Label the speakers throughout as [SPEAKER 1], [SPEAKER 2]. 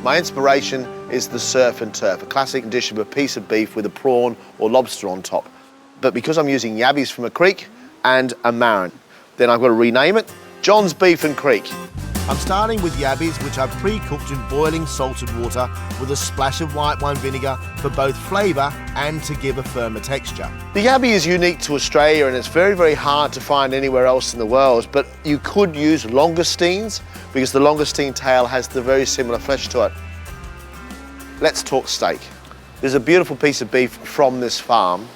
[SPEAKER 1] My inspiration is the surf and turf, a classic dish of a piece of beef with a prawn or lobster on top. But because I'm using yabbies from a creek and a marron, then I've got to rename it John's Beef and Creek. I'm starting with yabbies, which I've pre-cooked in boiling salted water with a splash of white wine vinegar for both flavour and to give a firmer texture. The yabby is unique to Australia and it's very, very hard to find anywhere else in the world, but you could use langoustines because the langoustine tail has the very similar flesh to it. Let's talk steak. There's a beautiful piece of beef from this farm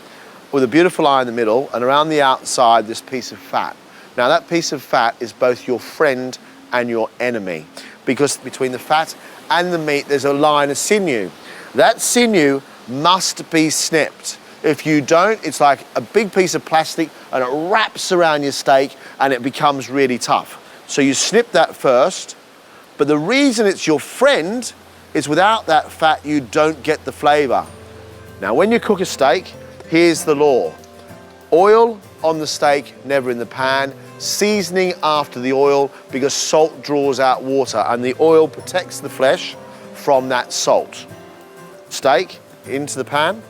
[SPEAKER 1] with a beautiful eye in the middle and around the outside this piece of fat. Now that piece of fat is both your friend and your enemy, because between the fat and the meat there's a line of sinew. That sinew must be snipped. If you don't, it's like a big piece of plastic and it wraps around your steak and it becomes really tough. So you snip that first, but the reason it's your friend is without that fat you don't get the flavour. Now when you cook a steak, here's the law. Oil on the steak, never in the pan. Seasoning after the oil because salt draws out water and the oil protects the flesh from that salt. Steak into the pan.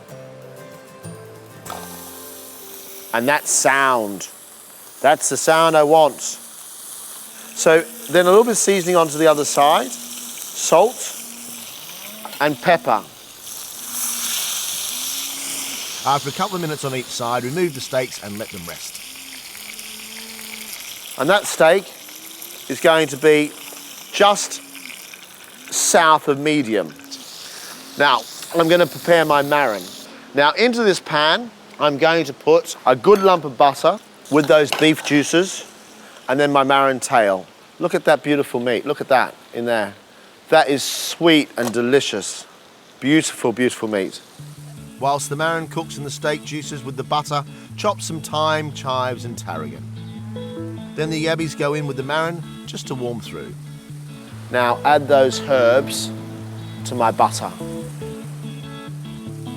[SPEAKER 1] And that sound, that's the sound I want. So then a little bit of seasoning onto the other side, salt and pepper. After a couple of minutes on each side, remove the steaks and let them rest. And that steak is going to be just south of medium. Now, I'm going to prepare my marron. Now, into this pan, I'm going to put a good lump of butter with those beef juices and then my marron tail. Look at that beautiful meat. Look at that in there. That is sweet and delicious. Beautiful, beautiful meat. Whilst the marron cooks in the steak juices with the butter, chop some thyme, chives and tarragon. Then the yabbies go in with the marron just to warm through. Now add those herbs to my butter.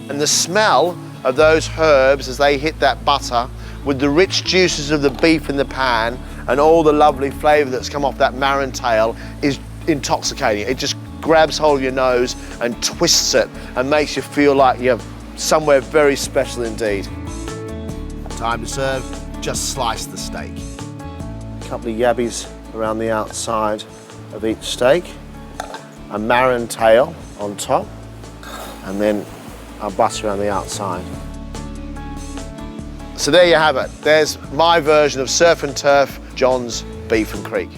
[SPEAKER 1] And the smell of those herbs as they hit that butter with the rich juices of the beef in the pan and all the lovely flavour that's come off that marron tail is intoxicating. It just grabs hold of your nose and twists it and makes you feel like you're somewhere very special indeed. Time to serve, just slice the steak. A couple of yabbies around the outside of each steak, a marron tail on top, and then our butter around the outside. So there you have it. There's my version of surf and turf, John's Beef and Creek.